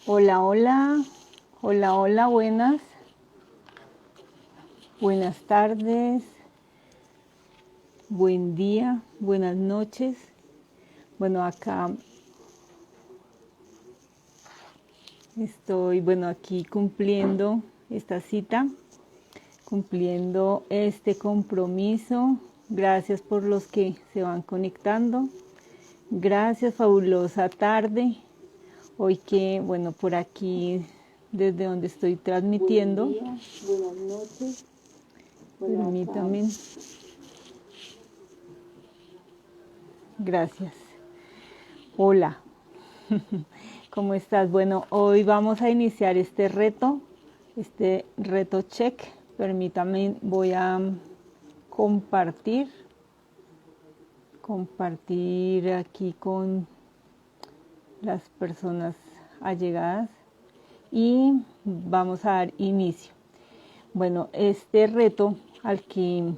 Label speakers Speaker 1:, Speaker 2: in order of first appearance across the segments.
Speaker 1: Hola, hola, hola, hola, buenas tardes, buen día, buenas noches. Bueno, acá estoy, aquí cumpliendo esta cita, cumpliendo este compromiso. Gracias por los que se van conectando. Gracias, fabulosa tarde. Hoy que, por aquí, desde donde estoy transmitiendo.
Speaker 2: Buen día, buenas noches.
Speaker 1: Permítame. Gracias. Hola. ¿Cómo estás? Bueno, hoy vamos a iniciar este reto check. Permítame, voy a compartir aquí con las personas allegadas y vamos a dar inicio. Bueno, este reto al que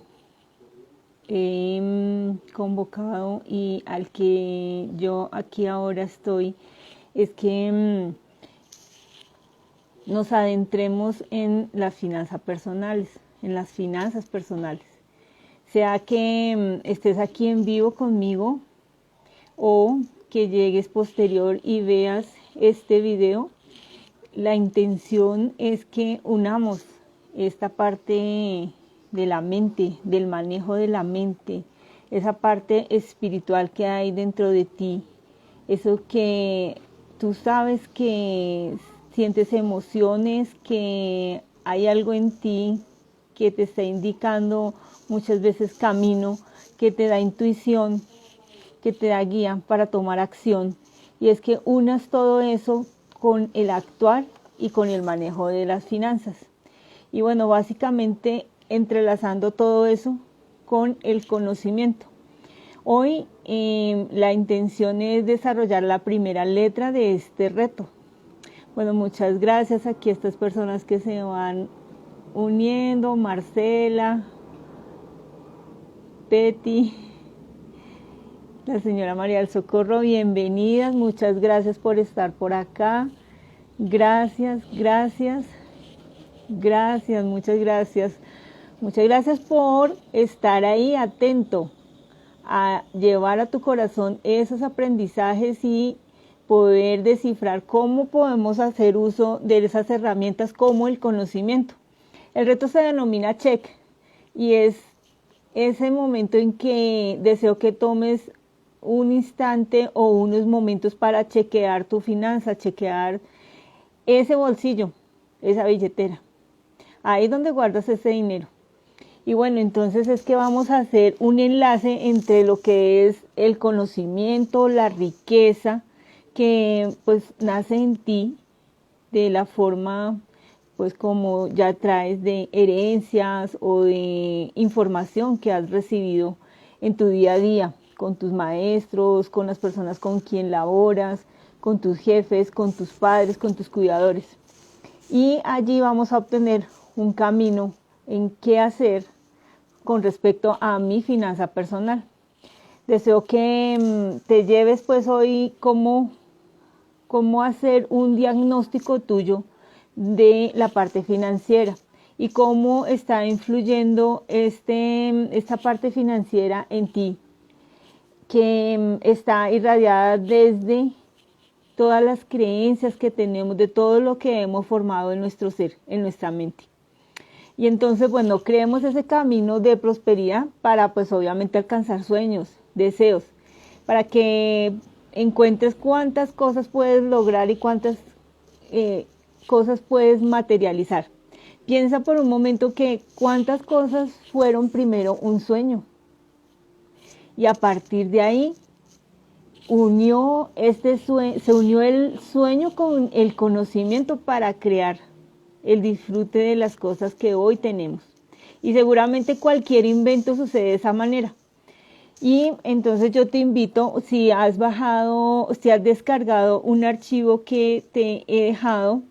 Speaker 1: he convocado y al que yo aquí ahora estoy es que nos adentremos en las finanzas personales, sea que estés aquí en vivo conmigo o que llegues posterior y veas este video. La intención es que unamos esta parte de la mente, del manejo de la mente, esa parte espiritual que hay dentro de ti, eso que tú sabes que sientes emociones, que hay algo en ti que te está indicando muchas veces camino, que te da intuición, que te da guía para tomar acción. Y es que unas todo eso con el actuar y con el manejo de las finanzas. Y bueno, básicamente entrelazando todo eso con el conocimiento. Hoy la intención es desarrollar la primera letra de este reto. Bueno, muchas gracias aquí a estas personas que se van uniendo, Marcela, Betty, la señora María del Socorro, bienvenidas, muchas gracias por estar por acá. Gracias, muchas gracias. Muchas gracias por estar ahí atento a llevar a tu corazón esos aprendizajes y poder descifrar cómo podemos hacer uso de esas herramientas como el conocimiento. El reto se denomina check y es ese momento en que deseo que tomes un instante o unos momentos para chequear tu finanza, chequear ese bolsillo, esa billetera, ahí donde guardas ese dinero. Y bueno, entonces es que vamos a hacer un enlace entre lo que es el conocimiento, la riqueza que pues nace en ti de la forma pues como ya traes de herencias o de información que has recibido en tu día a día, con tus maestros, con las personas con quien laboras, con tus jefes, con tus padres, con tus cuidadores. Y allí vamos a obtener un camino en qué hacer con respecto a mi finanza personal. Deseo que te lleves pues hoy cómo hacer un diagnóstico tuyo de la parte financiera y cómo está influyendo esta parte financiera en ti, que está irradiada desde todas las creencias que tenemos, de todo lo que hemos formado en nuestro ser, en nuestra mente. Y entonces, bueno, creemos ese camino de prosperidad para, pues, obviamente alcanzar sueños, deseos, para que encuentres cuántas cosas puedes lograr y cuántas cosas puedes materializar. Piensa por un momento que cuántas cosas fueron primero un sueño. Y a partir de ahí, se unió el sueño con el conocimiento para crear el disfrute de las cosas que hoy tenemos. Y seguramente cualquier invento sucede de esa manera. Y entonces yo te invito, si has descargado un archivo que te he dejado,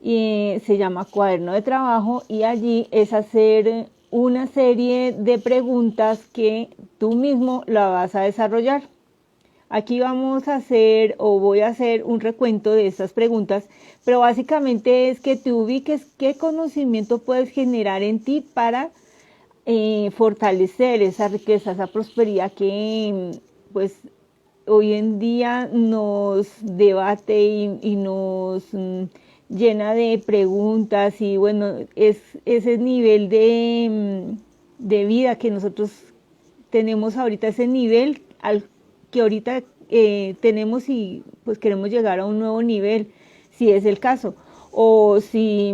Speaker 1: se llama Cuaderno de Trabajo, y allí es hacer una serie de preguntas que tú mismo la vas a desarrollar. Aquí vamos a hacer o voy a hacer un recuento de estas preguntas, pero básicamente es que te ubiques qué conocimiento puedes generar en ti para fortalecer esa riqueza, esa prosperidad que pues hoy en día nos debate y nos llena de preguntas y bueno, es ese nivel de vida que nosotros tenemos ahorita, ese nivel al que ahorita tenemos y pues queremos llegar a un nuevo nivel, si es el caso, o si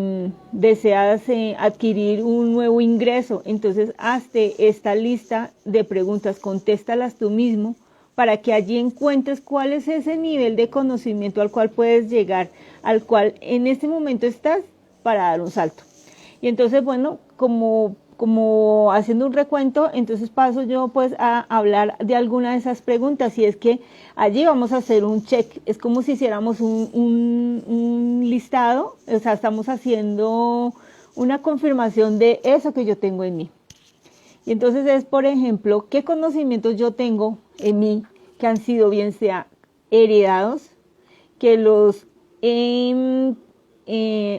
Speaker 1: deseas adquirir un nuevo ingreso, entonces hazte esta lista de preguntas, contéstalas tú mismo para que allí encuentres cuál es ese nivel de conocimiento al cual puedes llegar, al cual en este momento estás para dar un salto. Y entonces, bueno, como haciendo un recuento, entonces paso yo pues a hablar de alguna de esas preguntas y es que allí vamos a hacer un check, es como si hiciéramos un listado, o sea, estamos haciendo una confirmación de eso que yo tengo en mí. Y entonces es, por ejemplo, qué conocimientos yo tengo en mí que han sido bien sea heredados, que los he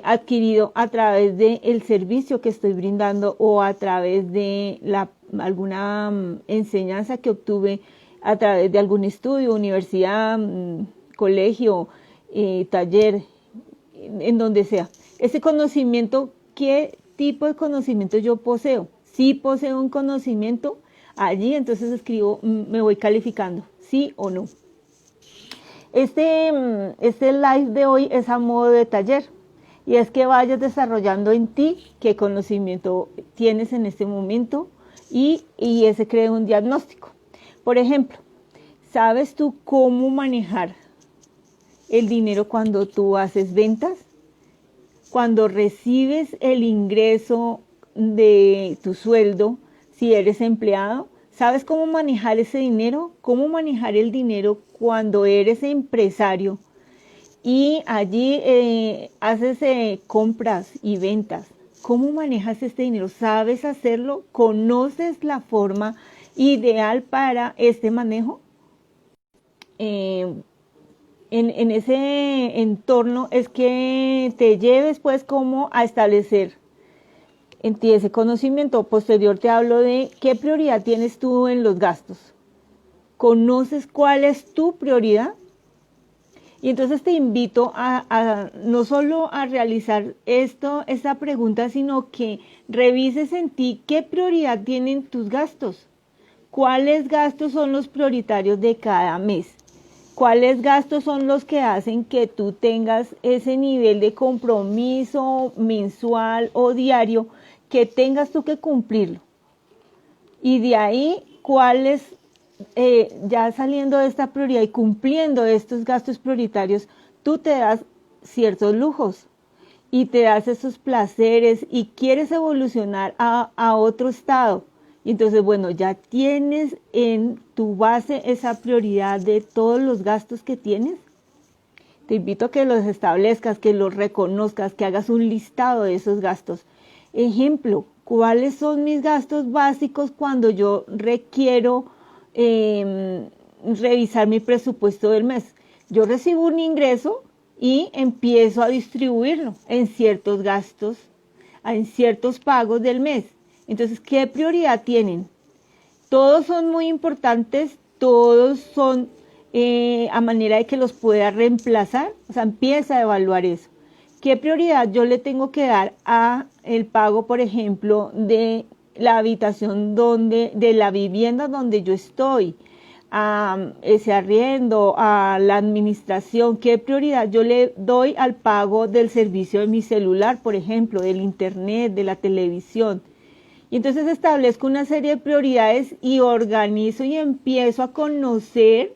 Speaker 1: adquirido a través del servicio que estoy brindando o a través de alguna enseñanza que obtuve a través de algún estudio, universidad, colegio, taller, en donde sea. Ese conocimiento, ¿qué tipo de conocimiento yo poseo? Si poseo un conocimiento, allí entonces escribo, me voy calificando, sí o no. Este live de hoy es a modo de taller y es que vayas desarrollando en ti qué conocimiento tienes en este momento y ese crea un diagnóstico. Por ejemplo, ¿sabes tú cómo manejar el dinero cuando tú haces ventas? Cuando recibes el ingreso de tu sueldo, si eres empleado, ¿sabes cómo manejar ese dinero? ¿Cómo manejar el dinero cuando eres empresario? Y allí haces compras y ventas. ¿Cómo manejas este dinero? ¿Sabes hacerlo? ¿Conoces la forma ideal para este manejo? En ese entorno es que te lleves pues como a establecer en ti ese conocimiento. Posterior te hablo de qué prioridad tienes tú en los gastos. ¿Conoces cuál es tu prioridad? Y entonces te invito a no solo a realizar esta pregunta, sino que revises en ti qué prioridad tienen tus gastos. ¿Cuáles gastos son los prioritarios de cada mes? ¿Cuáles gastos son los que hacen que tú tengas ese nivel de compromiso mensual o diario que tengas tú que cumplirlo? Y de ahí, ¿cuáles, ya saliendo de esta prioridad y cumpliendo estos gastos prioritarios, tú te das ciertos lujos y te das esos placeres y quieres evolucionar a otro estado? Y entonces, bueno, ya tienes en tu base esa prioridad de todos los gastos que tienes. Te invito a que los establezcas, que los reconozcas, que hagas un listado de esos gastos. Ejemplo, ¿cuáles son mis gastos básicos cuando yo requiero revisar mi presupuesto del mes? Yo recibo un ingreso y empiezo a distribuirlo en ciertos gastos, en ciertos pagos del mes. Entonces, ¿qué prioridad tienen? Todos son muy importantes, todos son a manera de que los pueda reemplazar, o sea, empieza a evaluar eso. ¿Qué prioridad yo le tengo que dar a el pago, por ejemplo, de la habitación de la vivienda donde yo estoy, a ese arriendo, a la administración? ¿Qué prioridad yo le doy al pago del servicio de mi celular, por ejemplo, del internet, de la televisión? Y entonces establezco una serie de prioridades y organizo y empiezo a conocer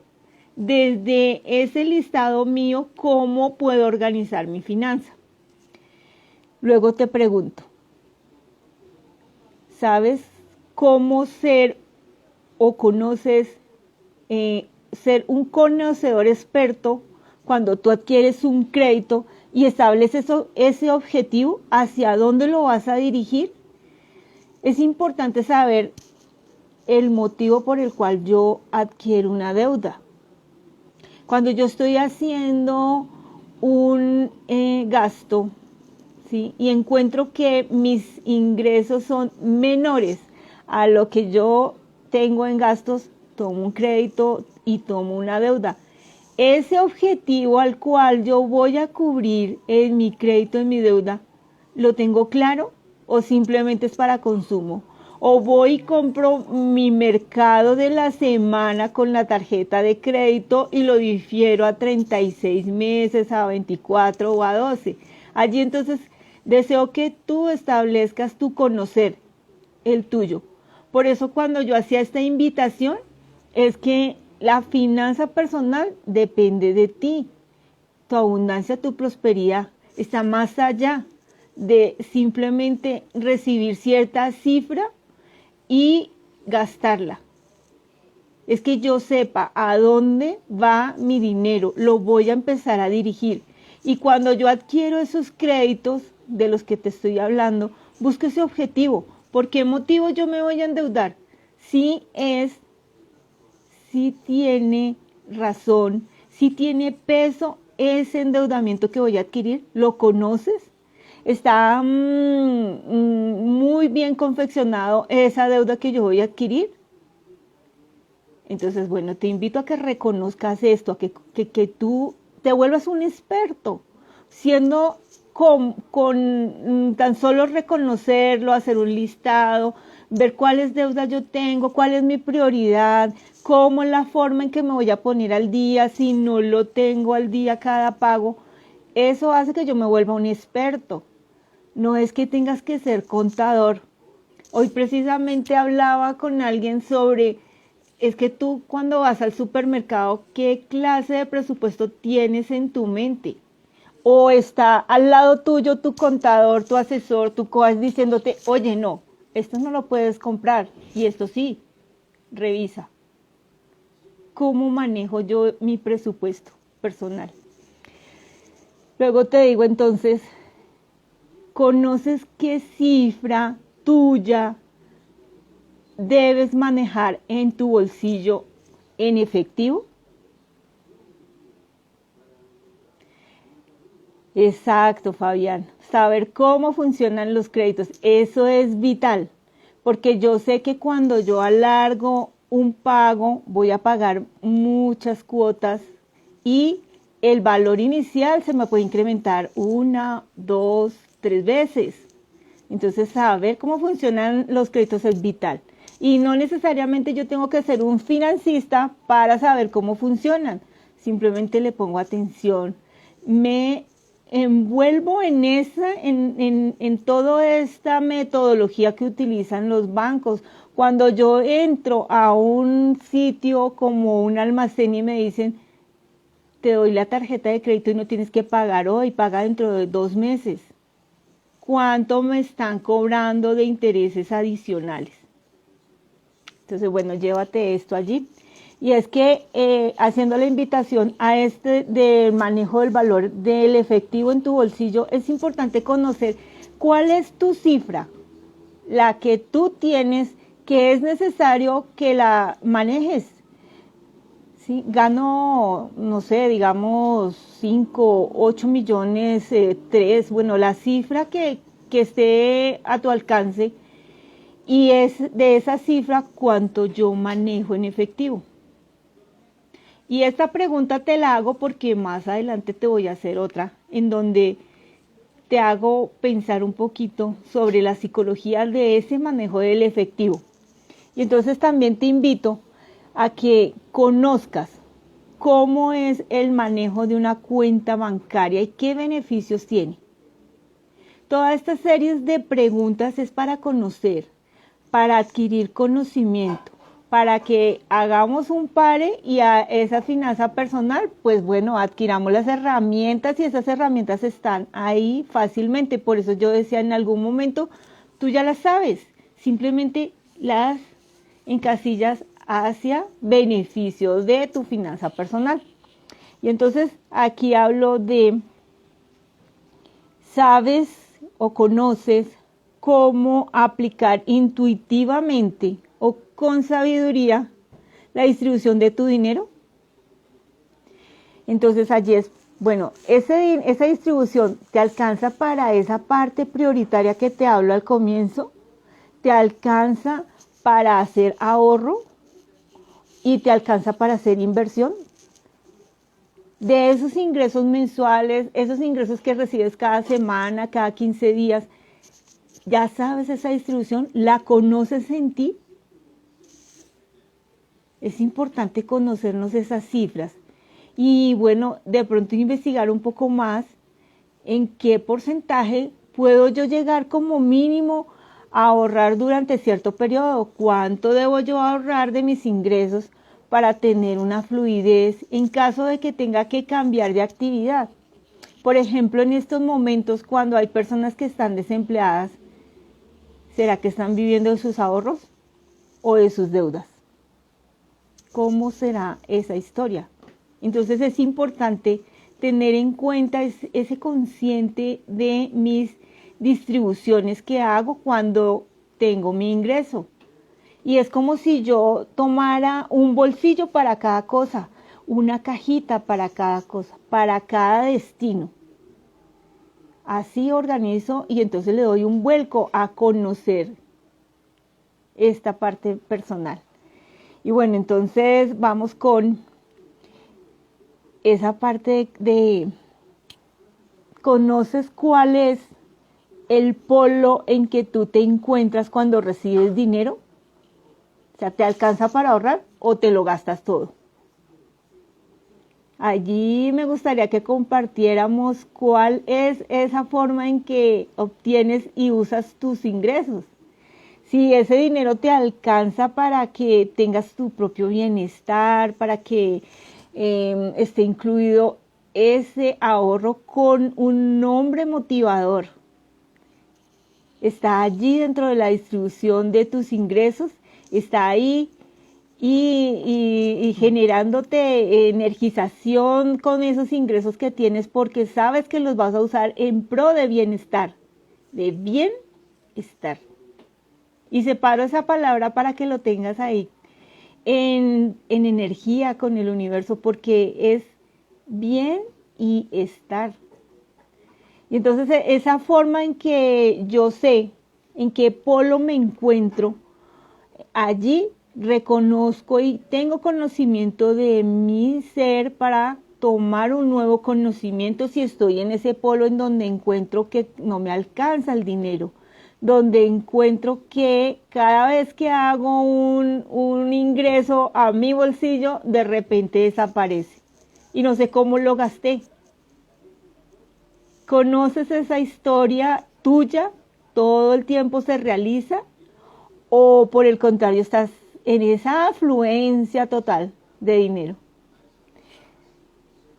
Speaker 1: desde ese listado mío cómo puedo organizar mi finanza. Luego te pregunto, ¿sabes cómo ser o conoces ser un conocedor experto cuando tú adquieres un crédito y estableces ese objetivo, hacia dónde lo vas a dirigir? Es importante saber el motivo por el cual yo adquiero una deuda. Cuando yo estoy haciendo un gasto, ¿sí? Y encuentro que mis ingresos son menores a lo que yo tengo en gastos, tomo un crédito y tomo una deuda. Ese objetivo al cual yo voy a cubrir en mi crédito, en mi deuda, ¿lo tengo claro o simplemente es para consumo? O voy y compro mi mercado de la semana con la tarjeta de crédito y lo difiero a 36 meses, a 24 o a 12. Allí entonces deseo que tú establezcas tu conocer, el tuyo. Por eso cuando yo hacía esta invitación, es que la finanza personal depende de ti. Tu abundancia, tu prosperidad está más allá de simplemente recibir cierta cifra y gastarla. Es que yo sepa a dónde va mi dinero, lo voy a empezar a dirigir. Y cuando yo adquiero esos créditos de los que te estoy hablando, busco ese objetivo. ¿Por qué motivo yo me voy a endeudar? Si tiene razón, si tiene peso ese endeudamiento que voy a adquirir, ¿lo conoces? ¿Está muy bien confeccionado esa deuda que yo voy a adquirir? Entonces, bueno, te invito a que reconozcas esto, a que tú te vuelvas un experto, siendo con tan solo reconocerlo, hacer un listado, ver cuáles deudas yo tengo, cuál es mi prioridad, cómo es la forma en que me voy a poner al día, si no lo tengo al día cada pago. Eso hace que yo me vuelva un experto. No es que tengas que ser contador. Hoy precisamente hablaba con alguien sobre, es que tú cuando vas al supermercado, ¿qué clase de presupuesto tienes en tu mente? O está al lado tuyo tu contador, tu asesor, tu coach diciéndote, oye, no, esto no lo puedes comprar y esto sí, revisa. ¿Cómo manejo yo mi presupuesto personal? Luego te digo entonces, ¿conoces qué cifra tuya debes manejar en tu bolsillo en efectivo? Exacto, Fabián. Saber cómo funcionan los créditos, eso es vital, porque yo sé que cuando yo alargo un pago, voy a pagar muchas cuotas y el valor inicial se me puede incrementar 1, 2, 3 veces. Entonces, saber cómo funcionan los créditos es vital. Y no necesariamente yo tengo que ser un financista para saber cómo funcionan. Simplemente le pongo atención, me envuelvo en toda esta metodología que utilizan los bancos. Cuando yo entro a un sitio como un almacén y me dicen, te doy la tarjeta de crédito y no tienes que pagar hoy, paga dentro de 2 meses. ¿Cuánto me están cobrando de intereses adicionales? Entonces, bueno, llévate esto allí. Y es que haciendo la invitación a este del manejo del valor del efectivo en tu bolsillo, es importante conocer cuál es tu cifra, la que tú tienes, que es necesario que la manejes. ¿Sí? Gano, no sé, digamos 5, 8 millones, 3, bueno, la cifra que esté a tu alcance, y es de esa cifra cuánto yo manejo en efectivo. Y esta pregunta te la hago porque más adelante te voy a hacer otra, en donde te hago pensar un poquito sobre la psicología de ese manejo del efectivo. Y entonces también te invito a que conozcas cómo es el manejo de una cuenta bancaria y qué beneficios tiene. Toda esta serie de preguntas es para conocer, para adquirir conocimiento, para que hagamos un pare y a esa finanza personal, pues bueno, adquiramos las herramientas y esas herramientas están ahí fácilmente. Por eso yo decía en algún momento, tú ya las sabes, simplemente las encasillas hacia beneficios de tu finanza personal. Y entonces aquí hablo de, ¿sabes o conoces cómo aplicar intuitivamente o con sabiduría la distribución de tu dinero? Entonces allí es, bueno, esa distribución te alcanza para esa parte prioritaria que te hablo al comienzo, te alcanza para hacer ahorro y te alcanza para hacer inversión. De esos ingresos mensuales, esos ingresos que recibes cada semana, cada 15 días, ya sabes esa distribución, la conoces en ti. Es importante conocernos esas cifras y bueno, de pronto investigar un poco más en qué porcentaje puedo yo llegar como mínimo a ahorrar durante cierto periodo, cuánto debo yo ahorrar de mis ingresos para tener una fluidez en caso de que tenga que cambiar de actividad. Por ejemplo, en estos momentos cuando hay personas que están desempleadas, ¿será que están viviendo de sus ahorros o de sus deudas? ¿Cómo será esa historia? Entonces es importante tener en cuenta ese consciente de mis distribuciones que hago cuando tengo mi ingreso. Y es como si yo tomara un bolsillo para cada cosa, una cajita para cada cosa, para cada destino. Así organizo y entonces le doy un vuelco a conocer esta parte personal. Y bueno, entonces vamos con esa parte de ¿conoces cuál es el polo en que tú te encuentras cuando recibes dinero? O sea, ¿te alcanza para ahorrar o te lo gastas todo? Allí me gustaría que compartiéramos cuál es esa forma en que obtienes y usas tus ingresos. Si ese dinero te alcanza para que tengas tu propio bienestar, para que esté incluido ese ahorro con un nombre motivador. Está allí dentro de la distribución de tus ingresos, está ahí y generándote energización con esos ingresos que tienes porque sabes que los vas a usar en pro de bienestar, de bienestar. Y separo esa palabra para que lo tengas ahí en energía con el universo porque es bien y estar. Y entonces esa forma en que yo sé en qué polo me encuentro, allí reconozco y tengo conocimiento de mi ser para tomar un nuevo conocimiento si estoy en ese polo en donde encuentro que no me alcanza el dinero, donde encuentro que cada vez que hago un ingreso a mi bolsillo, de repente desaparece y no sé cómo lo gasté. ¿Conoces esa historia tuya? ¿Todo el tiempo se realiza? ¿O por el contrario estás en esa afluencia total de dinero?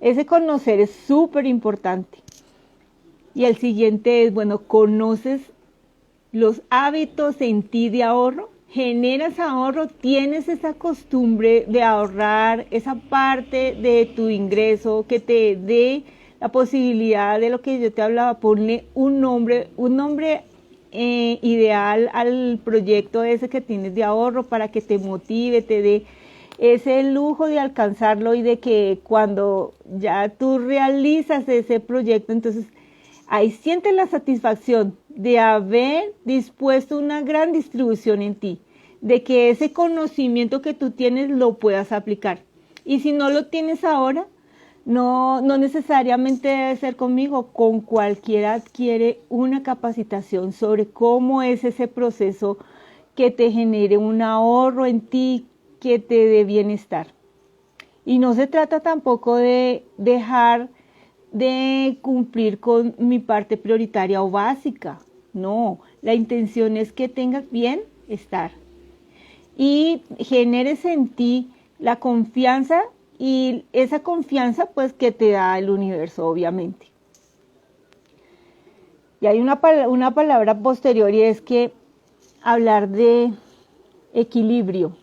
Speaker 1: Ese conocer es súper importante. Y el siguiente es, bueno, ¿conoces los hábitos en ti de ahorro? ¿Generas ahorro? ¿Tienes esa costumbre de ahorrar esa parte de tu ingreso que te dé la posibilidad de lo que yo te hablaba? Ponle un nombre ideal al proyecto ese que tienes de ahorro para que te motive, te dé ese lujo de alcanzarlo y de que cuando ya tú realizas ese proyecto, entonces ahí sientes la satisfacción de haber dispuesto una gran distribución en ti, de que ese conocimiento que tú tienes lo puedas aplicar. Y si no lo tienes ahora, no necesariamente debe ser conmigo, con cualquiera adquiere una capacitación sobre cómo es ese proceso que te genere un ahorro en ti, que te dé bienestar. Y no se trata tampoco de dejar de cumplir con mi parte prioritaria o básica. No, la intención es que tengas bienestar y generes en ti la confianza y esa confianza pues que te da el universo obviamente. Y hay una palabra posterior y es que hablar de equilibrio.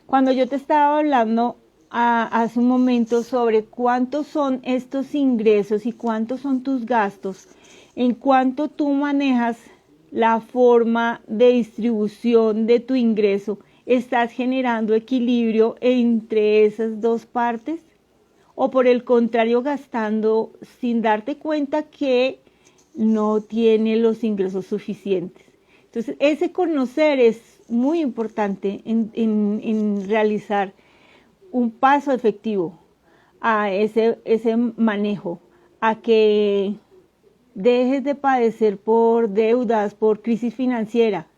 Speaker 1: Cuando yo te estaba hablando hace un momento sobre cuántos son estos ingresos y cuántos son tus gastos, en cuanto tú manejas la forma de distribución de tu ingreso, ¿estás generando equilibrio entre esas dos partes? o por el contrario gastando sin darte cuenta que no tiene los ingresos suficientes. Entonces, ese conocer es muy importante en realizar un paso efectivo a ese manejo, a que dejes de padecer por deudas, por crisis financiera,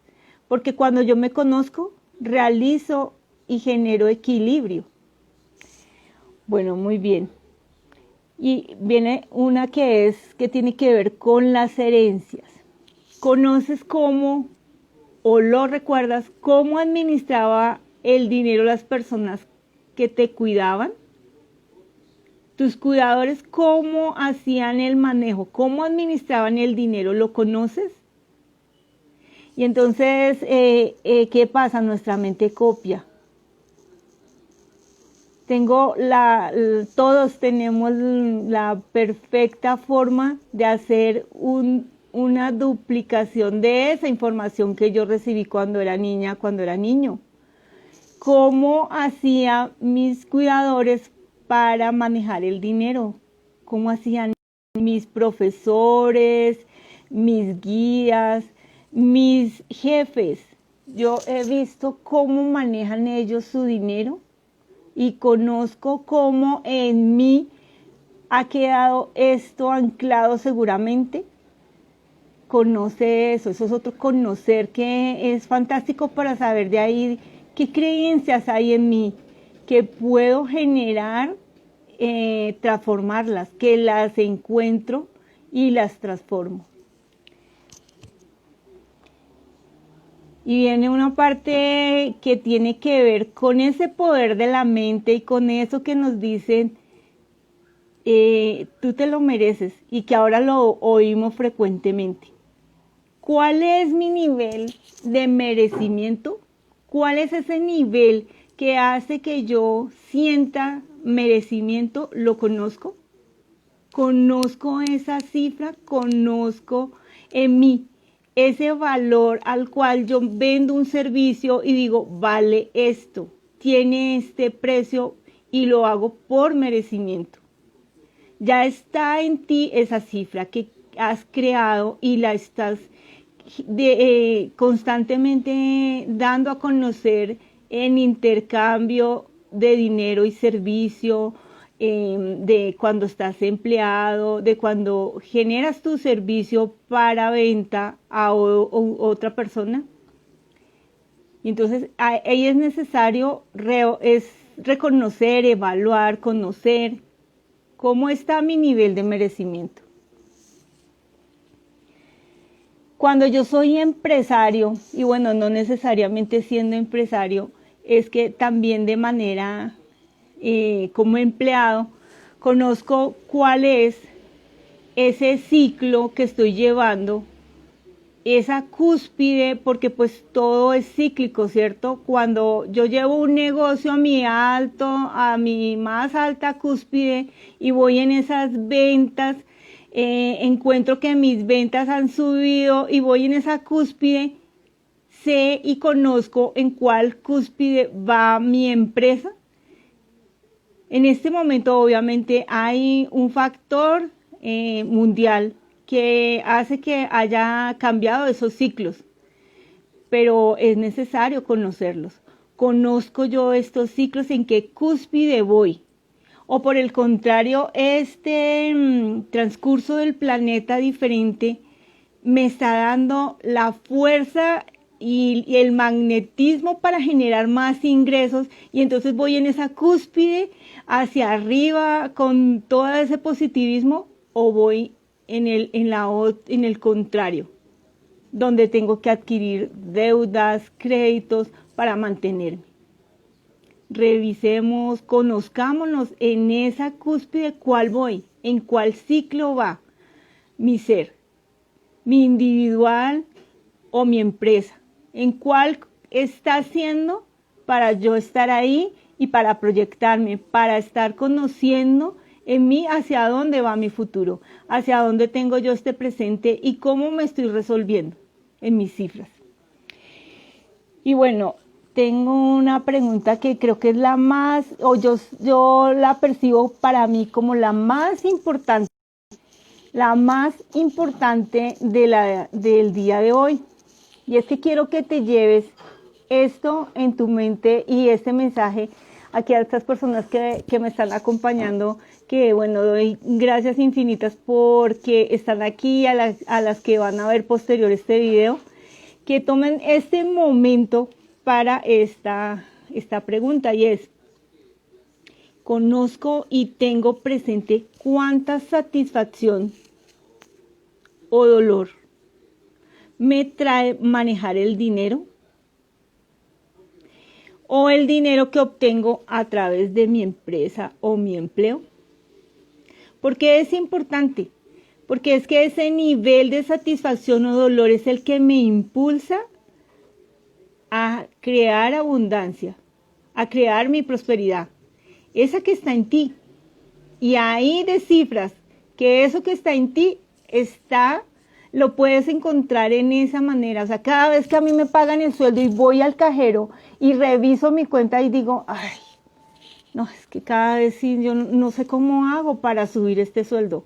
Speaker 1: porque cuando yo me conozco, realizo y genero equilibrio. Bueno, muy bien. Y viene una que tiene que ver con las herencias. ¿Conoces cómo, o lo recuerdas, cómo administraba el dinero las personas que te cuidaban? Tus cuidadores, ¿cómo hacían el manejo? ¿Cómo administraban el dinero? ¿Lo conoces? Y entonces, ¿qué pasa? Nuestra mente copia. Todos tenemos la perfecta forma de hacer una duplicación de esa información que yo recibí cuando era niña, cuando era niño. ¿Cómo hacían mis cuidadores para manejar el dinero? ¿Cómo hacían mis profesores, mis guías, mis jefes? Yo he visto cómo manejan ellos su dinero y conozco cómo en mí ha quedado esto anclado seguramente. Conoce eso es otro conocer que es fantástico para saber de ahí qué creencias hay en mí que puedo generar, transformarlas, que las encuentro y las transformo. Y viene una parte que tiene que ver con ese poder de la mente y con eso que nos dicen, tú te lo mereces, y que ahora lo oímos frecuentemente. ¿Cuál es mi nivel de merecimiento? ¿Cuál es ese nivel que hace que yo sienta merecimiento? ¿Lo conozco? ¿Conozco esa cifra? ¿Conozco en mí ese valor al cual yo vendo un servicio y digo, vale esto, tiene este precio y lo hago por merecimiento? Ya está en ti esa cifra que has creado y la estás constantemente dando a conocer en intercambio de dinero y servicio, de cuando estás empleado, de cuando generas tu servicio para venta a otra persona. Y entonces ahí es necesario reconocer, evaluar, conocer cómo está mi nivel de merecimiento. Cuando yo soy empresario, y bueno, no necesariamente siendo empresario, es que también de manera como empleado, conozco cuál es ese ciclo que estoy llevando, esa cúspide, porque pues todo es cíclico, ¿cierto? Cuando yo llevo un negocio a mi más alta cúspide y voy en esas ventas, encuentro que mis ventas han subido y voy en esa cúspide, sé y conozco en cuál cúspide va mi empresa. En este momento obviamente hay un factor mundial que hace que haya cambiado esos ciclos, pero es necesario conocerlos. ¿Conozco yo estos ciclos? ¿En qué cúspide voy? O por el contrario, este transcurso del planeta diferente me está dando la fuerza y el magnetismo para generar más ingresos, y entonces voy en esa cúspide hacia arriba con todo ese positivismo, o voy en el contrario, donde tengo que adquirir deudas, créditos para mantenerme. Revisemos, conozcámonos en esa cúspide, cuál voy, en cuál ciclo va mi ser, mi individual o mi empresa, en cuál está haciendo para yo estar ahí y para proyectarme, para estar conociendo en mí hacia dónde va mi futuro, hacia dónde tengo yo este presente y cómo me estoy resolviendo en mis cifras. Y bueno, tengo una pregunta que creo que es la más, o yo la percibo para mí como la más importante del día de hoy. Y es que quiero que te lleves esto en tu mente y este mensaje aquí a estas personas que me están acompañando, que bueno, doy gracias infinitas porque están aquí, a las que van a ver posterior este video, que tomen este momento para esta pregunta, y es: conozco y tengo presente cuánta satisfacción o dolor me trae manejar el dinero o el dinero que obtengo a través de mi empresa o mi empleo. ¿Por qué es importante? Porque es que ese nivel de satisfacción o dolor es el que me impulsa a crear abundancia, a crear mi prosperidad, esa que está en ti. Y ahí descifras que eso que está en ti lo puedes encontrar en esa manera. O sea, cada vez que a mí me pagan el sueldo y voy al cajero y reviso mi cuenta y digo, ay, no, es que cada vez sí, yo no sé cómo hago para subir este sueldo.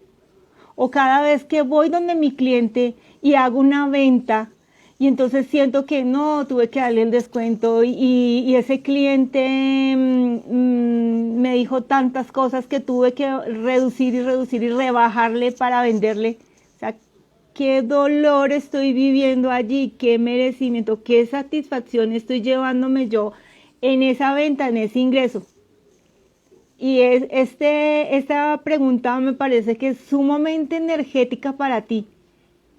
Speaker 1: O cada vez que voy donde mi cliente y hago una venta y entonces siento que no, tuve que darle el descuento y ese cliente me dijo tantas cosas que tuve que reducir y rebajarle para venderle. O sea, qué dolor estoy viviendo allí, qué merecimiento, qué satisfacción estoy llevándome yo en esa venta, en ese ingreso. Y esta pregunta me parece que es sumamente energética para ti.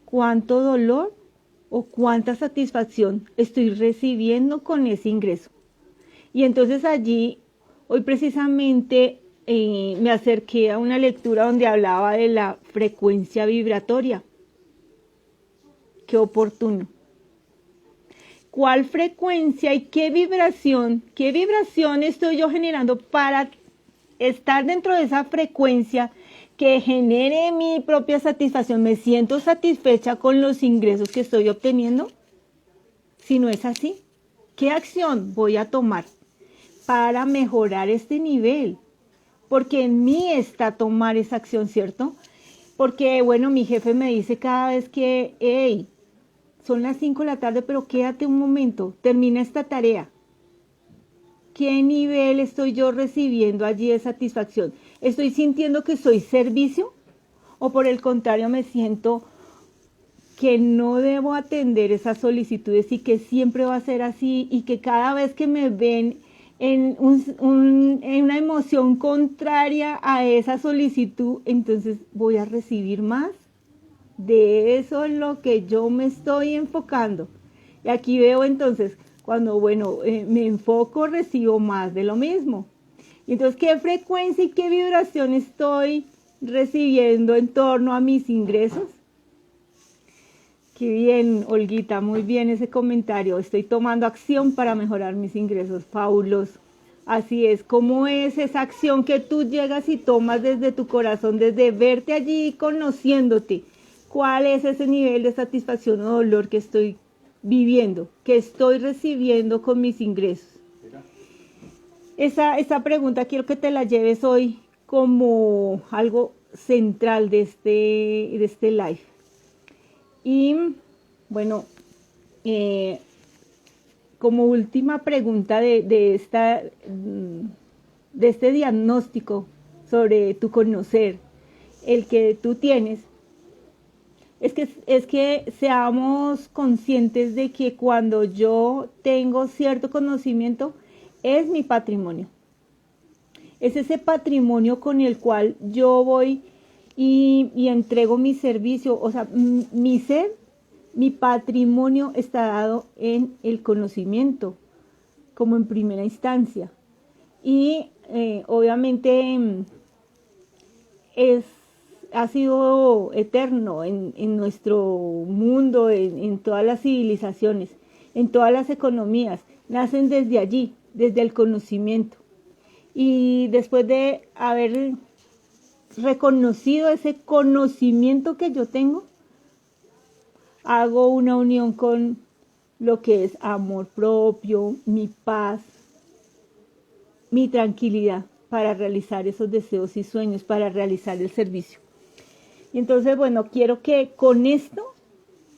Speaker 1: ¿Cuánto dolor o cuánta satisfacción estoy recibiendo con ese ingreso? Y entonces allí, hoy precisamente me acerqué a una lectura donde hablaba de la frecuencia vibratoria. Qué oportuno. ¿Cuál frecuencia y qué vibración estoy yo generando para estar dentro de esa frecuencia que genere mi propia satisfacción? ¿Me siento satisfecha con los ingresos que estoy obteniendo? Si no es así, ¿qué acción voy a tomar para mejorar este nivel? Porque en mí está tomar esa acción, ¿cierto? Porque, bueno, mi jefe me dice cada vez que, hey, son las 5 de la tarde, pero quédate un momento, termina esta tarea. ¿Qué nivel estoy yo recibiendo allí de satisfacción? ¿Estoy sintiendo que soy servicio? ¿O por el contrario me siento que no debo atender esas solicitudes y que siempre va a ser así y que cada vez que me ven en una emoción contraria a esa solicitud, entonces voy a recibir más? De eso es lo que yo me estoy enfocando. Y aquí veo entonces, cuando me enfoco, recibo más de lo mismo. Y entonces, ¿qué frecuencia y qué vibración estoy recibiendo en torno a mis ingresos? Qué bien, Olguita, muy bien ese comentario. Estoy tomando acción para mejorar mis ingresos. Fabuloso. Así es, ¿cómo es esa acción que tú llegas y tomas desde tu corazón, desde verte allí conociéndote? ¿Cuál es ese nivel de satisfacción o dolor que estoy viviendo, que estoy recibiendo con mis ingresos? Esa pregunta quiero que te la lleves hoy como algo central de este live. Y bueno, como última pregunta de este diagnóstico sobre tu conocer, el que tú tienes, es que seamos conscientes de que cuando yo tengo cierto conocimiento, es mi patrimonio. Es ese patrimonio con el cual yo voy y entrego mi servicio. O sea, mi ser, mi patrimonio está dado en el conocimiento, como en primera instancia. Y obviamente ha sido eterno en nuestro mundo, en todas las civilizaciones, en todas las economías. Nacen desde allí, desde el conocimiento. Y después de haber reconocido ese conocimiento que yo tengo, hago una unión con lo que es amor propio, mi paz, mi tranquilidad para realizar esos deseos y sueños, para realizar el servicio. Y entonces, bueno, quiero que con esto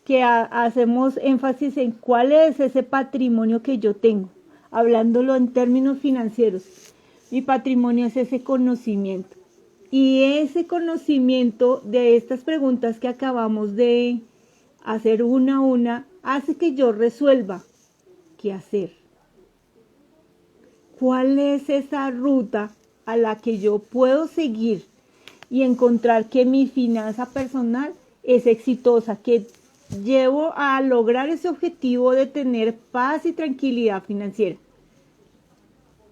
Speaker 1: que hacemos énfasis en cuál es ese patrimonio que yo tengo, hablándolo en términos financieros. Mi patrimonio es ese conocimiento. Y ese conocimiento de estas preguntas que acabamos de hacer una a una, hace que yo resuelva qué hacer. ¿Cuál es esa ruta a la que yo puedo seguir y encontrar que mi finanza personal es exitosa, que llevo a lograr ese objetivo de tener paz y tranquilidad financiera?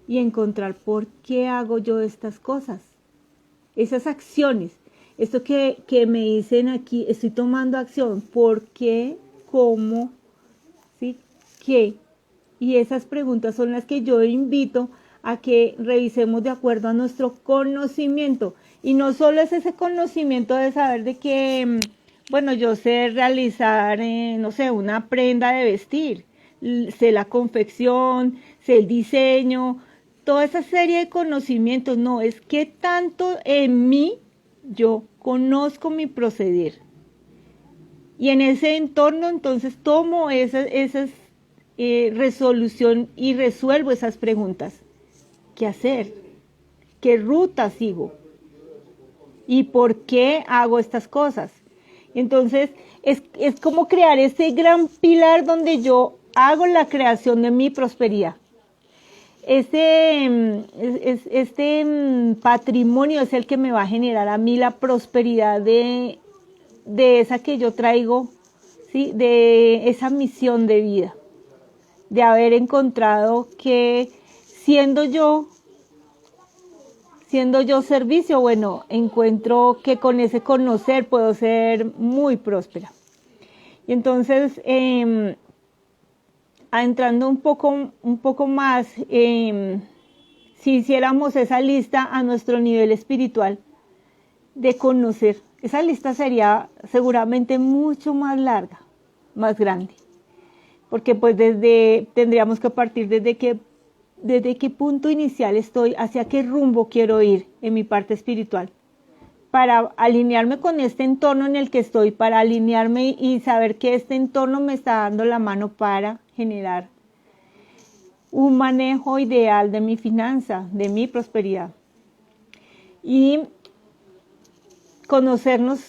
Speaker 1: Y encontrar por qué hago yo estas cosas, esas acciones, esto que me dicen aquí, estoy tomando acción, ¿por qué? ¿Cómo? ¿Sí? ¿Qué? Y esas preguntas son las que yo invito a que revisemos de acuerdo a nuestro conocimiento. Y no solo es ese conocimiento de saber de que, bueno, yo sé realizar, no sé, una prenda de vestir, sé la confección, sé el diseño, toda esa serie de conocimientos. No, es que tanto en mí yo conozco mi proceder. Y en ese entorno entonces tomo esas resolución y resuelvo esas preguntas. ¿Qué hacer? ¿Qué ruta sigo? ¿Y por qué hago estas cosas? Entonces, es como crear ese gran pilar donde yo hago la creación de mi prosperidad. Este patrimonio es el que me va a generar a mí la prosperidad de esa que yo traigo, ¿sí? De esa misión de vida, de haber encontrado que siendo yo servicio, bueno, encuentro que con ese conocer puedo ser muy próspera. Y entonces, entrando un poco más, si hiciéramos esa lista a nuestro nivel espiritual de conocer, esa lista sería seguramente mucho más larga, más grande, porque pues tendríamos que partir desde qué punto inicial estoy, hacia qué rumbo quiero ir en mi parte espiritual, para alinearme con este entorno en el que estoy, para alinearme y saber que este entorno me está dando la mano para generar un manejo ideal de mi finanza, de mi prosperidad. Y conocernos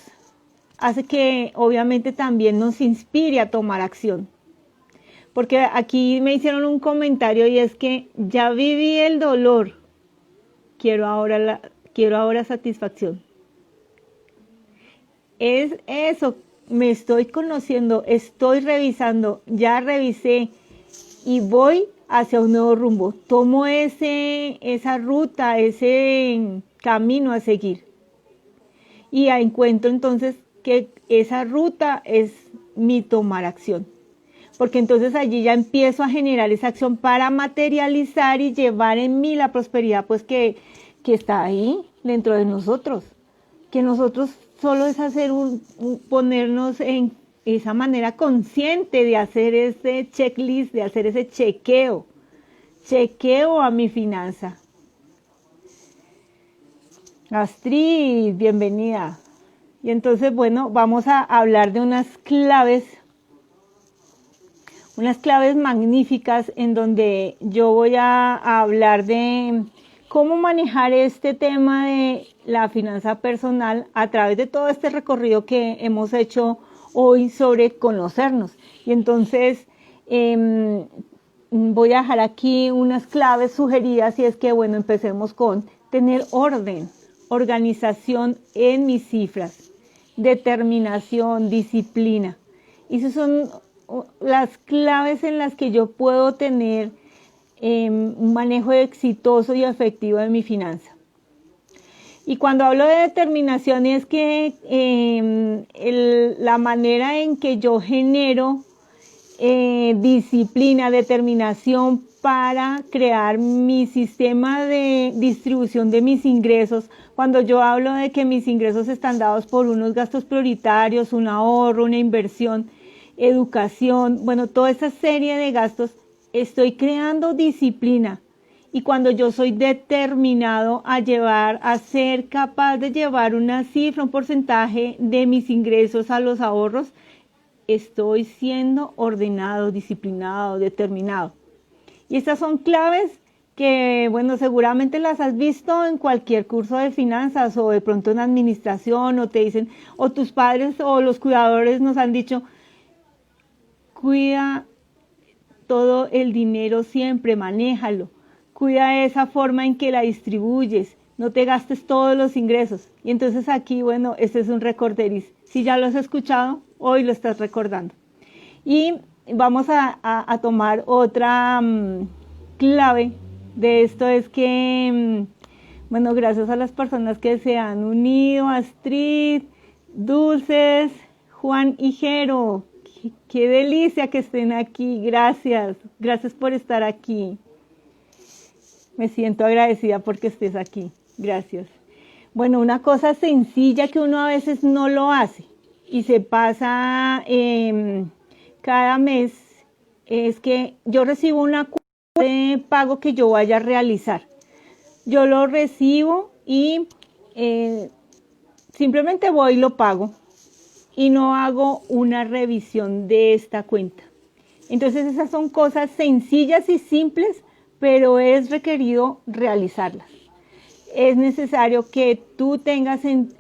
Speaker 1: hace que obviamente también nos inspire a tomar acción. Porque aquí me hicieron un comentario y es que ya viví el dolor, quiero ahora satisfacción. Es eso, me estoy conociendo, estoy revisando, ya revisé y voy hacia un nuevo rumbo. Tomo esa ruta, ese camino a seguir. Y encuentro entonces que esa ruta es mi tomar acción. Porque entonces allí ya empiezo a generar esa acción para materializar y llevar en mí la prosperidad, pues que está ahí dentro de nosotros. Que nosotros solo es hacer ponernos en esa manera consciente de hacer ese checklist, de hacer ese chequeo a mi finanza. Astrid, bienvenida. Y entonces, bueno, vamos a hablar de unas claves magníficas en donde yo voy a hablar de cómo manejar este tema de la finanza personal a través de todo este recorrido que hemos hecho hoy sobre conocernos. Y entonces voy a dejar aquí unas claves sugeridas y es que, bueno, empecemos con tener orden, organización en mis cifras, determinación, disciplina. Y esas son las claves en las que yo puedo tener un manejo exitoso y efectivo de mi finanza. Y cuando hablo de determinación es que la manera en que yo genero disciplina, determinación para crear mi sistema de distribución de mis ingresos. Cuando yo hablo de que mis ingresos están dados por unos gastos prioritarios, un ahorro, una inversión, educación, bueno, toda esa serie de gastos, estoy creando disciplina. Y cuando yo soy determinado a ser capaz de llevar una cifra, un porcentaje de mis ingresos a los ahorros, estoy siendo ordenado, disciplinado, determinado. Y estas son claves que, bueno, seguramente las has visto en cualquier curso de finanzas o de pronto en administración, o te dicen, o tus padres o los cuidadores nos han dicho, cuida todo el dinero siempre, manéjalo. Cuida esa forma en que la distribuyes, no te gastes todos los ingresos. Y entonces aquí, bueno, este es un recorderis. Si ya lo has escuchado, hoy lo estás recordando. Y vamos a tomar otra clave de esto, es que, bueno, gracias a las personas que se han unido, Astrid, Dulces, Juan y Jero. Qué delicia que estén aquí, gracias por estar aquí. Me siento agradecida porque estés aquí. Gracias. Bueno, una cosa sencilla que uno a veces no lo hace y se pasa cada mes es que yo recibo una cuenta de pago que yo vaya a realizar. Yo lo recibo y simplemente voy y lo pago y no hago una revisión de esta cuenta. Entonces esas son cosas sencillas y simples, pero es requerido realizarlas. Es necesario que tú tengas en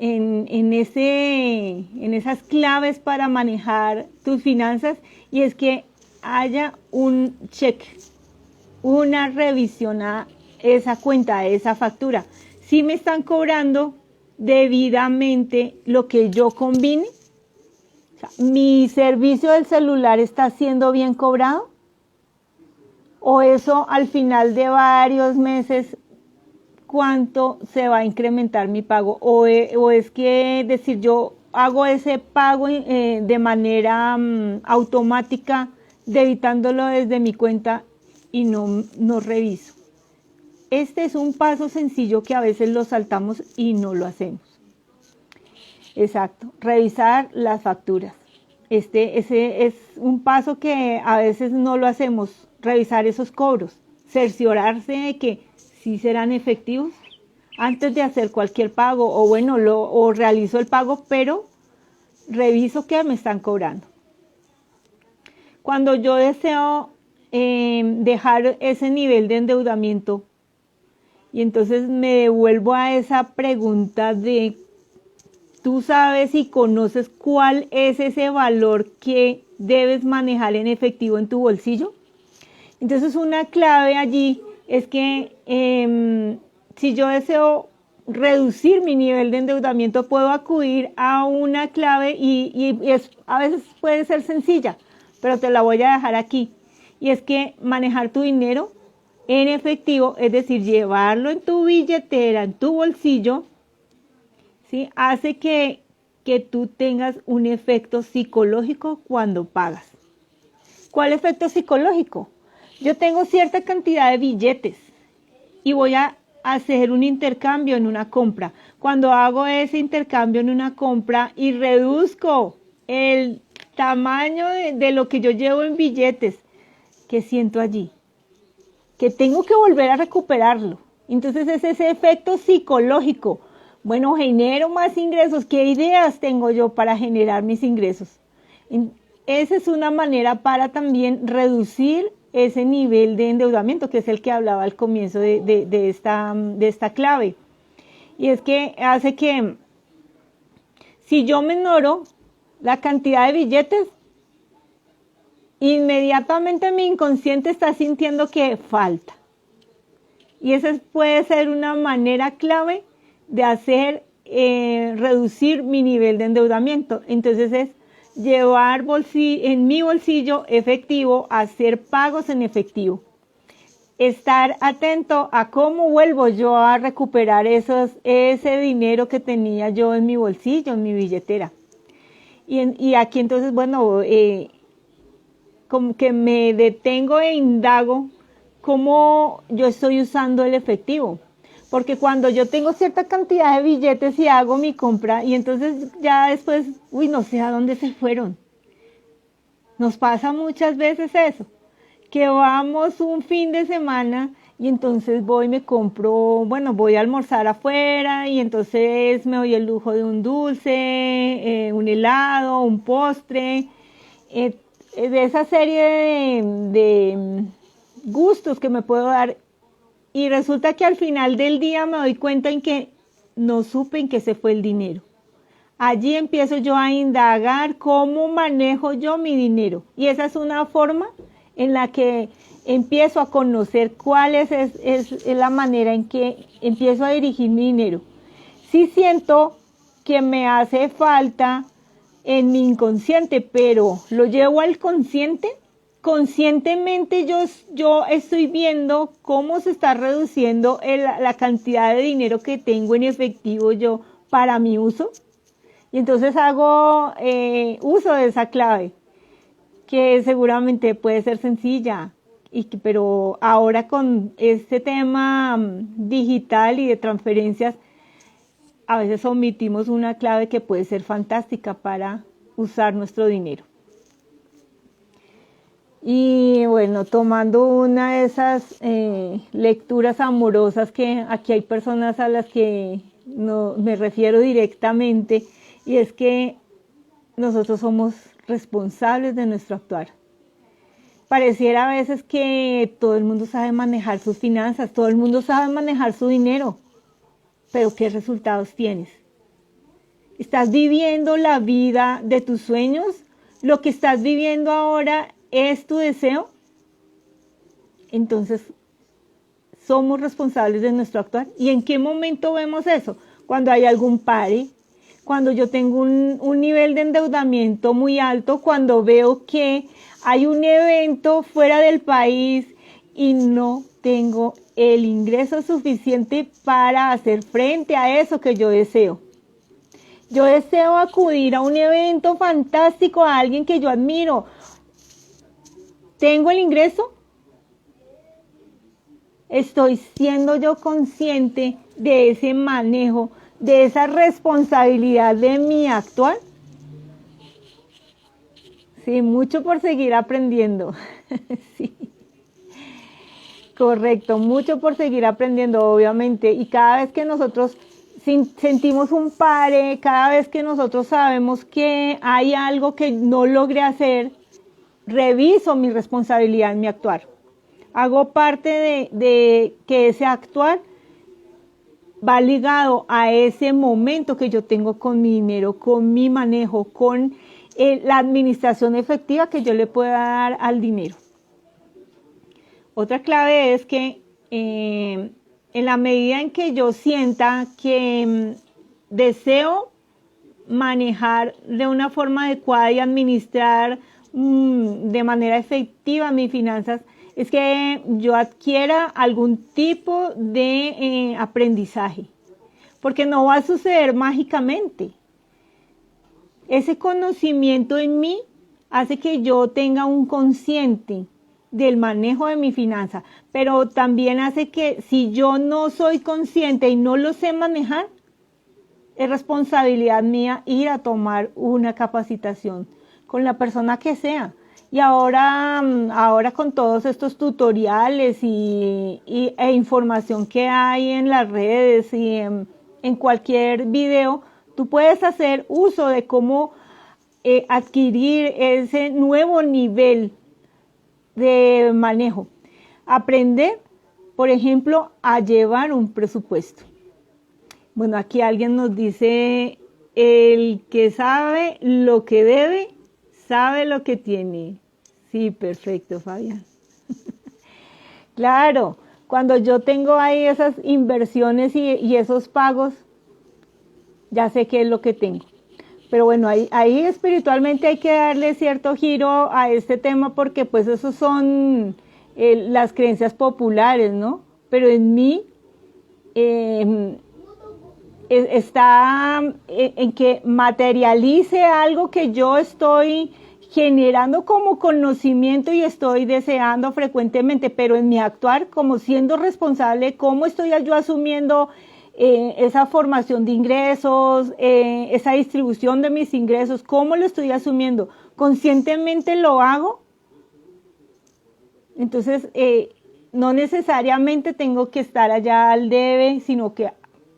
Speaker 1: esas claves para manejar tus finanzas, y es que haya un check, una revisión a esa cuenta, a esa factura. Si me están cobrando debidamente lo que yo combine, o sea, mi servicio del celular está siendo bien cobrado, o eso al final de varios meses, ¿cuánto se va a incrementar mi pago? O es que decir, yo hago ese pago de manera automática, debitándolo desde mi cuenta y no reviso. Este es un paso sencillo que a veces lo saltamos y no lo hacemos. Exacto, revisar las facturas. Ese es un paso que a veces no lo hacemos, revisar esos cobros, cerciorarse de que sí serán efectivos antes de hacer cualquier pago, o bueno, o realizo el pago, pero reviso que me están cobrando. Cuando yo deseo dejar ese nivel de endeudamiento, y entonces me devuelvo a esa pregunta de, ¿tú sabes y conoces cuál es ese valor que debes manejar en efectivo en tu bolsillo? Entonces una clave allí es que si yo deseo reducir mi nivel de endeudamiento, puedo acudir a una clave y a veces puede ser sencilla, pero te la voy a dejar aquí. Y es que manejar tu dinero en efectivo, es decir, llevarlo en tu billetera, en tu bolsillo, ¿sí?, hace que tú tengas un efecto psicológico cuando pagas. ¿Cuál efecto psicológico? Yo tengo cierta cantidad de billetes y voy a hacer un intercambio en una compra. Cuando hago ese intercambio en una compra y reduzco el tamaño de lo que yo llevo en billetes, ¿qué siento allí? Que tengo que volver a recuperarlo. Entonces es ese efecto psicológico. Bueno, genero más ingresos. ¿Qué ideas tengo yo para generar mis ingresos? Esa es una manera para también reducir ese nivel de endeudamiento, que es el que hablaba al comienzo de esta clave. Y es que hace que, si yo menoro la cantidad de billetes, inmediatamente mi inconsciente está sintiendo que falta. Y esa puede ser una manera clave de hacer reducir mi nivel de endeudamiento. Entonces es llevar en mi bolsillo efectivo, hacer pagos en efectivo. Estar atento a cómo vuelvo yo a recuperar ese dinero que tenía yo en mi bolsillo, en mi billetera. Y aquí entonces, bueno, como que me detengo e indago cómo yo estoy usando el efectivo. Porque cuando yo tengo cierta cantidad de billetes y hago mi compra, y entonces ya después, no sé a dónde se fueron. Nos pasa muchas veces eso, que vamos un fin de semana y entonces voy y me compro, bueno, voy a almorzar afuera y entonces me doy el lujo de un dulce, un helado, un postre, de esa serie de gustos que me puedo dar, y resulta que al final del día me doy cuenta en que no supe en qué se fue el dinero. Allí empiezo yo a indagar cómo manejo yo mi dinero, y esa es una forma en la que empiezo a conocer cuál es la manera en que empiezo a dirigir mi dinero. Sí siento que me hace falta en mi inconsciente, pero lo llevo al consciente. Conscientemente yo estoy viendo cómo se está reduciendo la cantidad de dinero que tengo en efectivo yo para mi uso. Y entonces hago uso de esa clave, que seguramente puede ser sencilla, pero ahora con este tema digital y de transferencias, a veces omitimos una clave que puede ser fantástica para usar nuestro dinero. Y bueno, tomando una de esas lecturas amorosas, que aquí hay personas a las que no me refiero directamente, y es que nosotros somos responsables de nuestro actuar. Pareciera a veces que todo el mundo sabe manejar sus finanzas, todo el mundo sabe manejar su dinero, pero ¿qué resultados tienes? ¿Estás viviendo la vida de tus sueños? ¿Lo que estás viviendo ahora es tu deseo? Entonces, somos responsables de nuestro actuar. ¿Y en qué momento vemos eso? Cuando hay algún pare, cuando yo tengo un nivel de endeudamiento muy alto, cuando veo que hay un evento fuera del país y no tengo el ingreso suficiente para hacer frente a eso que yo deseo. Yo deseo acudir a un evento fantástico, a alguien que yo admiro. ¿Tengo el ingreso? ¿Estoy siendo yo consciente de ese manejo, de esa responsabilidad de mi actuar? Sí, mucho por seguir aprendiendo. Sí. Correcto, mucho por seguir aprendiendo, obviamente. Y cada vez que nosotros sentimos un pare, cada vez que nosotros sabemos que hay algo que no logré hacer, reviso mi responsabilidad en mi actuar. Hago parte de que ese actuar va ligado a ese momento que yo tengo con mi dinero, con mi manejo, con la administración efectiva que yo le pueda dar al dinero. Otra clave es que en la medida en que yo sienta que deseo manejar de una forma adecuada y administrar de manera efectiva mis finanzas, es que yo adquiera algún tipo de aprendizaje, porque no va a suceder mágicamente. Ese conocimiento en mí hace que yo tenga un consciente del manejo de mi finanza, pero también hace que si yo no soy consciente y no lo sé manejar, es responsabilidad mía ir a tomar una capacitación con la persona que sea. Y ahora con todos estos tutoriales e información que hay en las redes y en cualquier video, tú puedes hacer uso de cómo adquirir ese nuevo nivel de manejo. Aprender, por ejemplo, a llevar un presupuesto. Bueno, aquí alguien nos dice, el que sabe lo que debe, sabe lo que tiene. Sí, perfecto, Fabián. Claro, cuando yo tengo ahí esas inversiones y esos pagos, ya sé qué es lo que tengo. Pero bueno, ahí espiritualmente hay que darle cierto giro a este tema, porque pues esos son las creencias populares, ¿no? Pero en mí está en que materialice algo que yo estoy generando como conocimiento y estoy deseando frecuentemente, pero en mi actuar como siendo responsable, cómo estoy yo asumiendo esa formación de ingresos, esa distribución de mis ingresos, ¿cómo lo estoy asumiendo? ¿Conscientemente lo hago? Entonces, no necesariamente tengo que estar allá al debe, sino que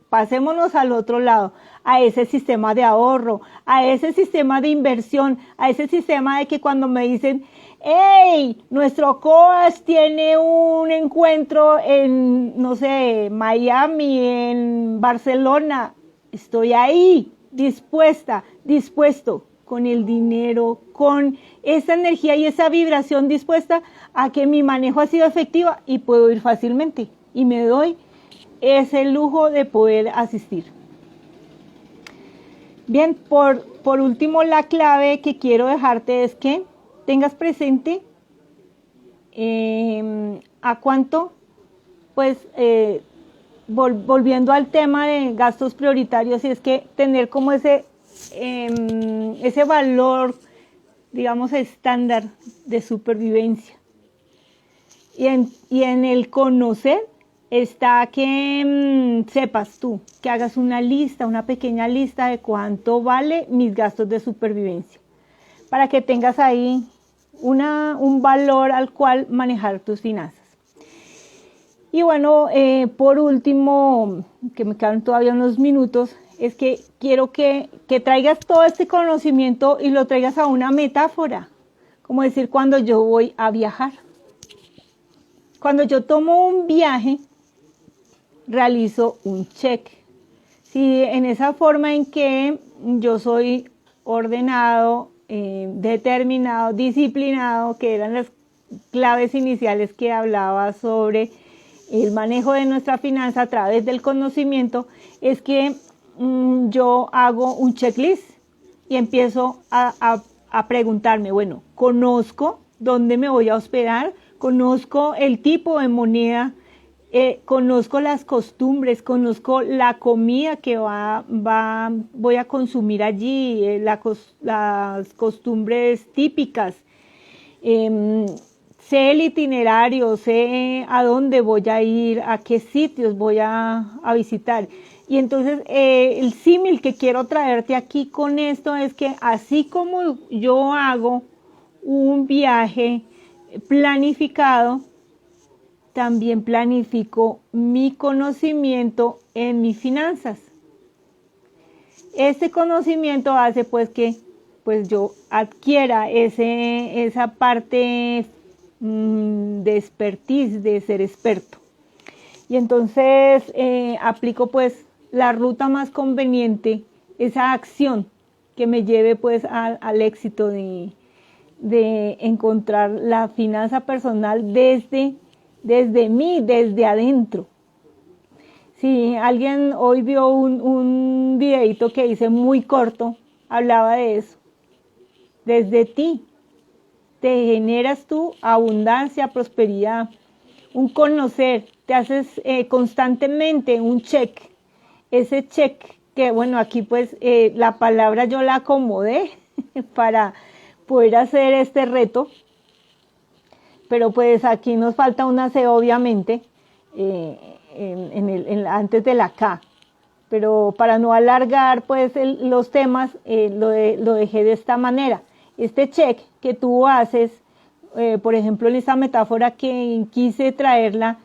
Speaker 1: pasémonos al otro lado, a ese sistema de ahorro, a ese sistema de inversión, a ese sistema de que cuando me dicen, hey, nuestro COAS tiene un encuentro en, no sé, Miami, en Barcelona, estoy ahí, dispuesto, con el dinero, con esa energía y esa vibración dispuesta a que mi manejo ha sido efectivo y puedo ir fácilmente y me doy ese lujo de poder asistir. Bien, por último, la clave que quiero dejarte es que tengas presente a cuánto, pues, volviendo al tema de gastos prioritarios, es que tener como ese valor, digamos, estándar de supervivencia. Y en el conocer está que sepas tú, que hagas una pequeña lista de cuánto vale mis gastos de supervivencia, para que tengas ahí un valor al cual manejar tus finanzas. Y bueno, por último, que me quedan todavía unos minutos, es que quiero que traigas todo este conocimiento y lo traigas a una metáfora, como decir cuando yo voy a viajar. Cuando yo tomo un viaje, realizo un check. Si en esa forma en que yo soy ordenado, determinado, disciplinado, que eran las claves iniciales que hablaba sobre el manejo de nuestra finanza a través del conocimiento, es que yo hago un checklist y empiezo a preguntarme, bueno, conozco dónde me voy a hospedar, conozco el tipo de moneda, conozco las costumbres, conozco la comida que voy a consumir allí, las costumbres típicas, sé el itinerario, sé a dónde voy a ir, a qué sitios voy a visitar. Y entonces el símil que quiero traerte aquí con esto es que así como yo hago un viaje planificado, también planifico mi conocimiento en mis finanzas. Este conocimiento hace pues que yo adquiera esa parte de expertise, de ser experto. Y entonces aplico pues la ruta más conveniente, esa acción que me lleve pues al éxito de encontrar la finanza personal desde mí, desde adentro. Si alguien hoy vio un videito que hice muy corto, hablaba de eso. Desde ti te generas tu abundancia, prosperidad, un conocer, te haces constantemente un check. Ese check que, bueno, aquí pues la palabra yo la acomodé para poder hacer este reto, pero pues aquí nos falta una C obviamente, antes de la K, pero para no alargar pues los temas, lo dejé de esta manera. Este check que tú haces, por ejemplo en esta metáfora que quise traerla,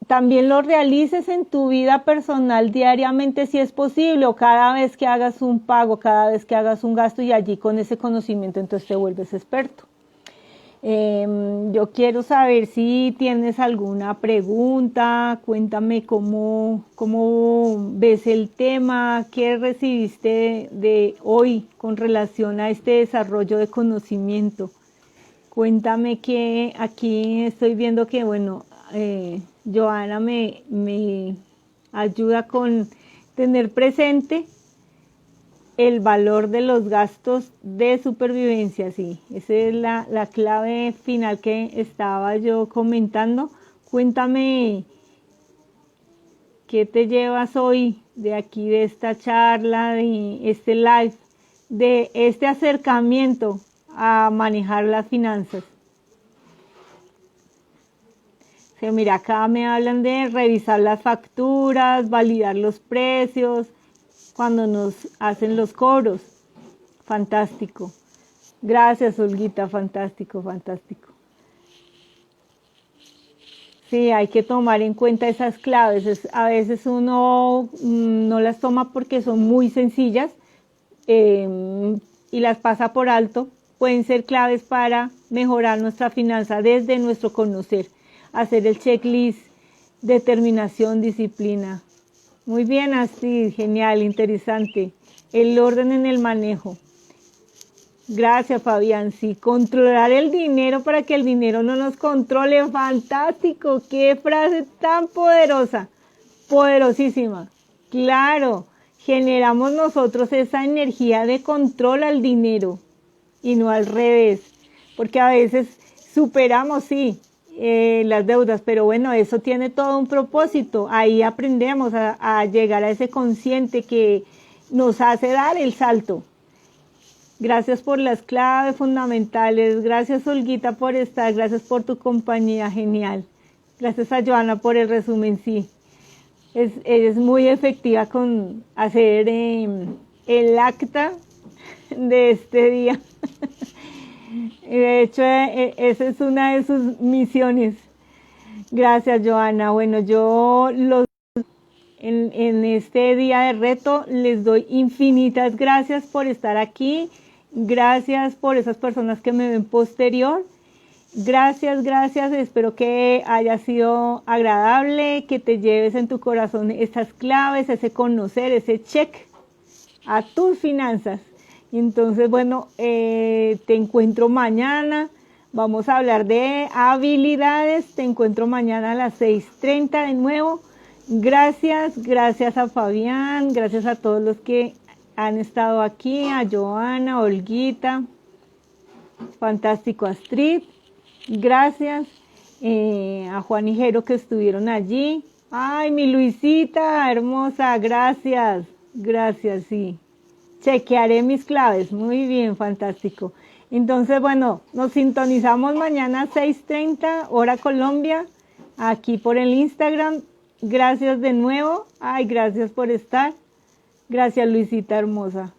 Speaker 1: también lo realices en tu vida personal diariamente si es posible, o cada vez que hagas un pago, cada vez que hagas un gasto, y allí con ese conocimiento entonces te vuelves experto. Yo quiero saber si tienes alguna pregunta, cuéntame cómo ves el tema, qué recibiste de hoy con relación a este desarrollo de conocimiento. Cuéntame que aquí estoy viendo que, bueno, Joana me ayuda con tener presente el valor de los gastos de supervivencia, sí. Esa es la clave final que estaba yo comentando. Cuéntame qué te llevas hoy de aquí, de esta charla, de este live, de este acercamiento a manejar las finanzas. Que mira, acá me hablan de revisar las facturas, validar los precios, cuando nos hacen los cobros. Fantástico. Gracias, Olguita, fantástico, fantástico. Sí, hay que tomar en cuenta esas claves. A veces uno no las toma porque son muy sencillas y las pasa por alto. Pueden ser claves para mejorar nuestra finanza desde nuestro conocer. Hacer el checklist, determinación, disciplina. Muy bien, así, genial, interesante. El orden en el manejo. Gracias, Fabián. Sí, controlar el dinero para que el dinero no nos controle. Fantástico. Qué frase tan poderosa. Poderosísima. Claro, generamos nosotros esa energía de control al dinero y no al revés. Porque a veces superamos, sí, las deudas, pero bueno, eso tiene todo un propósito. Ahí aprendemos a llegar a ese consciente que nos hace dar el salto. Gracias por las claves fundamentales. Gracias, Olguita, por estar. Gracias por tu compañía. Genial. Gracias a Joana por el resumen. Sí, ella es muy efectiva con hacer el acta de este día. De hecho, esa es una de sus misiones. Gracias, Joana. Bueno, en este día de reto les doy infinitas gracias por estar aquí. Gracias por esas personas que me ven posterior. Gracias, gracias. Espero que haya sido agradable, que te lleves en tu corazón estas claves, ese conocer, ese check a tus finanzas. Entonces, bueno, te encuentro mañana. Vamos a hablar de habilidades. Te encuentro mañana a las 6:30 de nuevo. Gracias, gracias a Fabián, gracias a todos los que han estado aquí, a Joana, Olguita, fantástico, Astrid, gracias, a Juan y Jero que estuvieron allí. Ay, mi Luisita, hermosa, gracias, gracias, sí. Chequearé mis claves, muy bien, fantástico. Entonces, bueno, nos sintonizamos mañana a 6:30, hora Colombia, aquí por el Instagram. Gracias de nuevo. Ay, gracias por estar. Gracias, Luisita hermosa.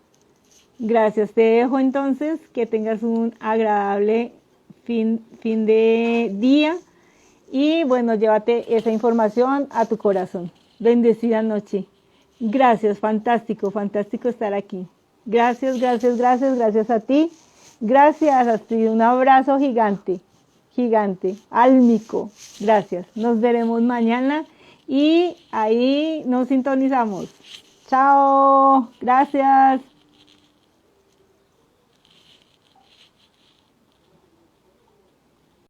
Speaker 1: Gracias. Te dejo entonces que tengas un agradable fin de día. Y bueno, llévate esa información a tu corazón. Bendecida noche. Gracias, fantástico, fantástico estar aquí. Gracias, gracias, gracias, gracias a ti. Gracias, Astrid. Un abrazo gigante, gigante, álmico. Gracias. Nos veremos mañana. Y ahí nos sintonizamos. Chao, gracias.